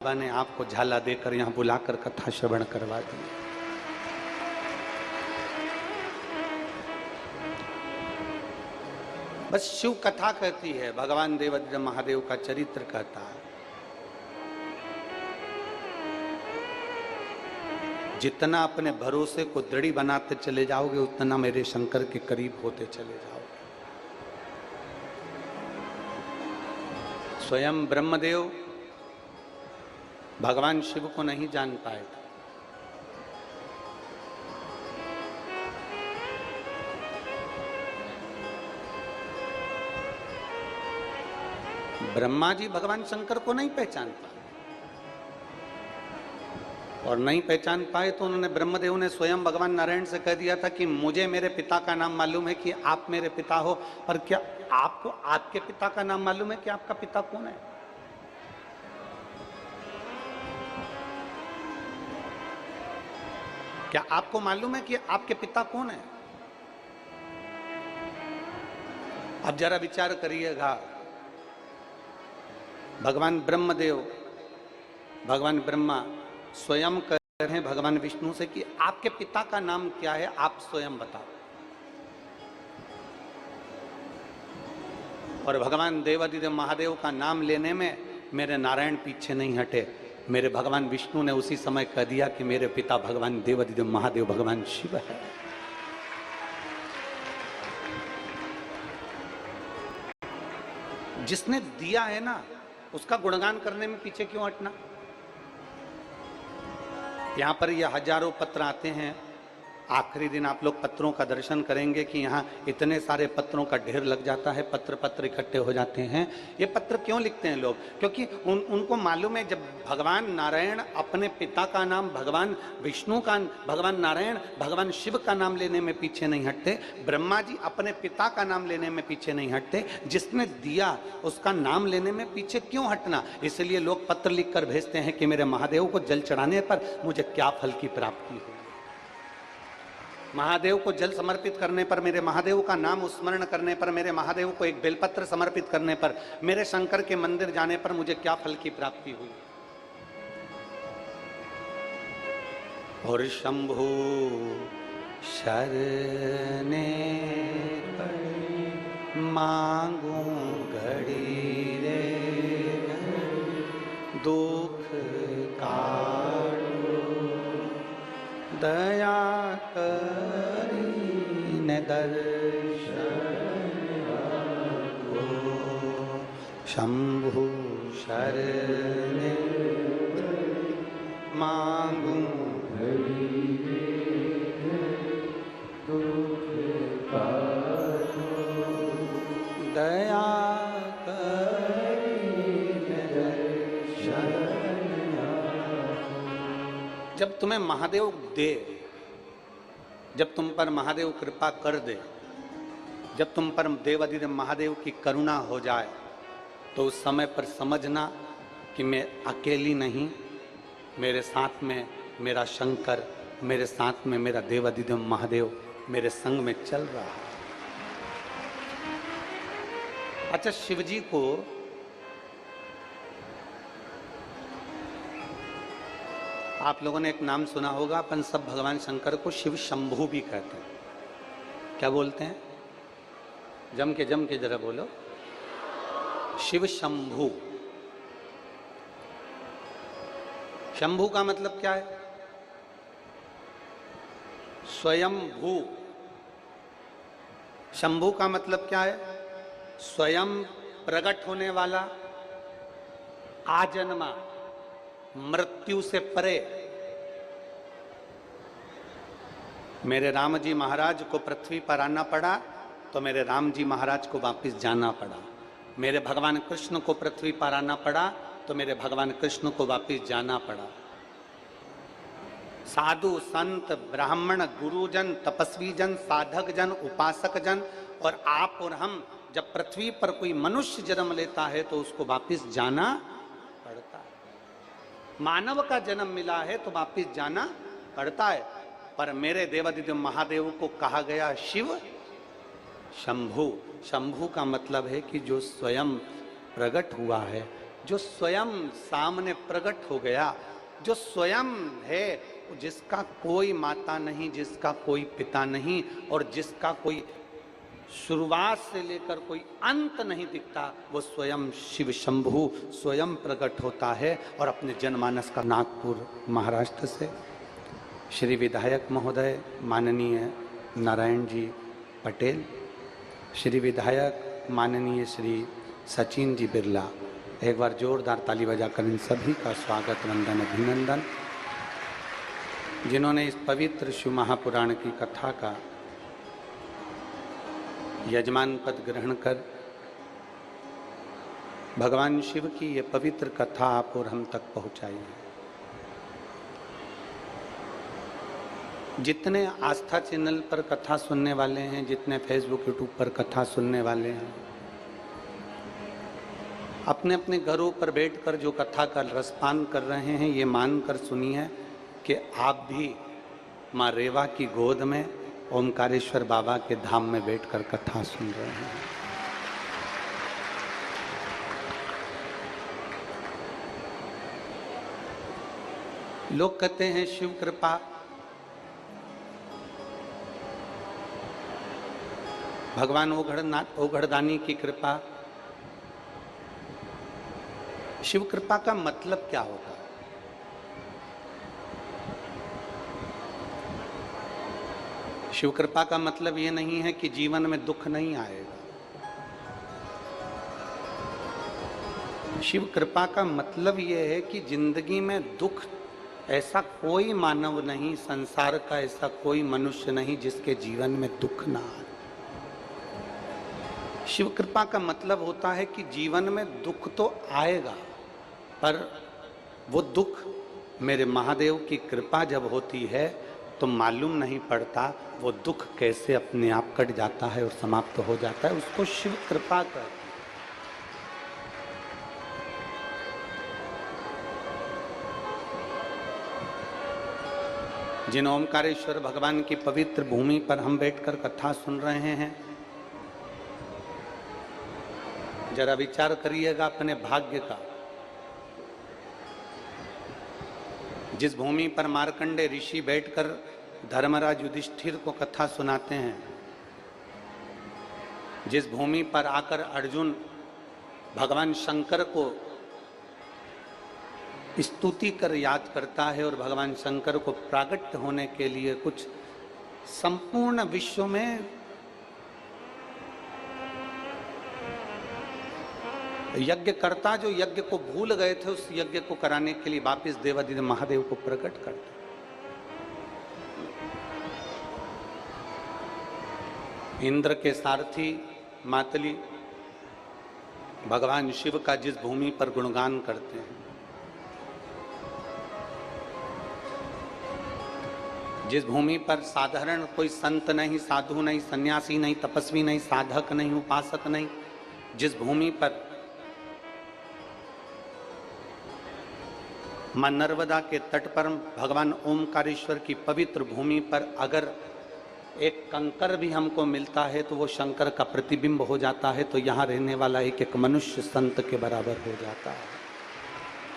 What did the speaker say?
बाबा ने आपको झाला देकर यहाँ बुलाकर कथा श्रवण करवा दी। बस शिव कथा कहती है, भगवान देवादिदेव महादेव का चरित्र कहता है। जितना अपने भरोसे को दृढ़ बनाते चले जाओगे उतना मेरे शंकर के करीब होते चले जाओगे। स्वयं ब्रह्मदेव भगवान शिव को नहीं जान पाए थे। ब्रह्मा जी भगवान शंकर को नहीं पहचान पाए, और नहीं पहचान पाए तो उन्होंने ब्रह्मदेव ने स्वयं भगवान नारायण से कह दिया था कि मुझे मेरे पिता का नाम मालूम है कि आप मेरे पिता हो, पर क्या आपको आपके पिता का नाम मालूम है कि आपका पिता कौन है? क्या आपको मालूम है कि आपके पिता कौन है? अब जरा विचार करिएगा। भगवान ब्रह्मदेव, भगवान ब्रह्मा स्वयं कह रहे हैं भगवान विष्णु से कि आपके पिता का नाम क्या है, आप स्वयं बताओ। और भगवान देवादिदेव महादेव का नाम लेने में मेरे नारायण पीछे नहीं हटे। मेरे भगवान विष्णु ने उसी समय कह दिया कि मेरे पिता भगवान देवादिदेव महादेव भगवान शिव है। जिसने दिया है ना, उसका गुणगान करने में पीछे क्यों हटना? यहां पर ये हजारों पत्र आते हैं। आखिरी दिन आप लोग पत्रों का दर्शन करेंगे कि यहाँ इतने सारे पत्रों का ढेर लग जाता है, पत्र इकट्ठे हो जाते हैं। ये पत्र क्यों लिखते हैं लोग? क्योंकि उनको मालूम है जब भगवान नारायण अपने पिता का नाम भगवान विष्णु का, भगवान नारायण भगवान शिव का नाम लेने में पीछे नहीं हटते, ब्रह्मा जी अपने पिता का नाम लेने में पीछे नहीं हटते। जिसने दिया उसका नाम लेने में पीछे क्यों हटना? इसलिए लोग पत्र लिखकर भेजते हैं कि मेरे महादेव को जल चढ़ाने पर मुझे क्या फल की प्राप्ति हो। महादेव को जल समर्पित करने पर, मेरे महादेव का नाम स्मरण करने पर, मेरे महादेव को एक बेलपत्र समर्पित करने पर, मेरे शंकर के मंदिर जाने पर मुझे क्या फल की प्राप्ति हुई। और शंभु शरणे मांगू घड़ी रे दुख काटो दया करीने दर्शन को। शंभु शरणे मांगू दया करीने दर्शन। जब तुम्हें महादेव दे, जब तुम पर महादेव कृपा कर दे, जब तुम पर देवादिदेव महादेव की करुणा हो जाए, तो उस समय पर समझना कि मैं अकेली नहीं, मेरे साथ में मेरा शंकर, मेरे साथ में मेरा देवादिदेव महादेव मेरे संग में चल रहा है। अच्छा, शिवजी को आप लोगों ने एक नाम सुना होगा, अपन सब भगवान शंकर को शिव शंभु भी कहते हैं। क्या बोलते हैं? जम के जरा बोलो, शिव शंभु। शंभु का मतलब क्या है? स्वयं भू। शंभु का मतलब क्या है? स्वयं प्रकट होने वाला, आजन्मा, मृत्यु से परे। मेरे राम जी महाराज को पृथ्वी पर आना पड़ा तो मेरे राम जी महाराज को वापस जाना पड़ा। मेरे भगवान कृष्ण को पृथ्वी पर आना पड़ा तो मेरे भगवान कृष्ण को वापस जाना पड़ा। साधु संत ब्राह्मण गुरुजन तपस्वी जन साधक जन उपासक जन और आप और हम, जब पृथ्वी पर कोई मनुष्य जन्म लेता है तो उसको वापस जाना पड़ता है। मानव का जन्म मिला है तो वापस जाना पड़ता है। पर मेरे देवादिदेव महादेव को कहा गया शिव शंभु। शंभु का मतलब है कि जो स्वयं प्रकट हुआ है, जो स्वयं सामने प्रकट हो गया, जो स्वयं है, जिसका कोई माता नहीं, जिसका कोई पिता नहीं, और जिसका कोई शुरुआत से लेकर कोई अंत नहीं दिखता, वो स्वयं शिव शंभु स्वयं प्रकट होता है। और अपने जनमानस का नागपुर महाराष्ट्र से श्री विधायक महोदय माननीय नारायण जी पटेल, श्री विधायक माननीय श्री सचिन जी बिरला, एक बार जोरदार ताली बजाकर इन सभी का स्वागत, वंदन, अभिनंदन, जिन्होंने इस पवित्र शिव महापुराण की कथा का यजमान पद ग्रहण कर भगवान शिव की ये पवित्र कथा आप और हम तक पहुंचाई है। जितने आस्था चैनल पर कथा सुनने वाले हैं, जितने फेसबुक यूट्यूब पर कथा सुनने वाले हैं, अपने अपने घरों पर बैठकर जो कथा का रसपान कर रहे हैं, ये मानकर सुनिए कि आप भी माँ रेवा की गोद में ओमकारेश्वर बाबा के धाम में बैठकर कथा सुन रहे हैं। लोग कहते हैं शिव कृपा, भगवान ओघड़दानी की कृपा। शिव कृपा का मतलब क्या होता है? शिव कृपा का मतलब ये नहीं है कि जीवन में दुख नहीं आएगा। शिव कृपा का मतलब ये है कि जिंदगी में दुख, ऐसा कोई मानव नहीं, संसार का ऐसा कोई मनुष्य नहीं जिसके जीवन में दुख ना आए। शिव कृपा का मतलब होता है कि जीवन में दुख तो आएगा, पर वो दुख मेरे महादेव की कृपा जब होती है तो मालूम नहीं पड़ता वो दुख कैसे अपने आप कट जाता है और समाप्त हो जाता है। उसको शिव कृपा कर। जिन ओमकारेश्वर भगवान की पवित्र भूमि पर हम बैठकर कथा सुन रहे हैं, जरा विचार करिएगा अपने भाग्य का। जिस भूमि पर मार्कंडे ऋषि बैठकर धर्मराज युधिष्ठिर को कथा सुनाते हैं, जिस भूमि पर आकर अर्जुन भगवान शंकर को स्तुति कर याद करता है और भगवान शंकर को प्राकट्य होने के लिए कुछ संपूर्ण विश्व में यज्ञकर्ता जो यज्ञ को भूल गए थे, उस यज्ञ को कराने के लिए वापिस देवादिदेव महादेव को प्रकट करते। इंद्र के सारथी मातली भगवान शिव का जिस भूमि पर गुणगान करते हैं, जिस भूमि पर साधारण कोई संत नहीं, साधु नहीं, सन्यासी नहीं, तपस्वी नहीं, साधक नहीं, उपासक नहीं, जिस भूमि पर मां नर्मदा के तट पर भगवान ओमकारेश्वर की पवित्र भूमि पर अगर एक कंकर भी हमको मिलता है तो वो शंकर का प्रतिबिंब हो जाता है, तो यहाँ रहने वाला एक एक मनुष्य संत के बराबर हो जाता है।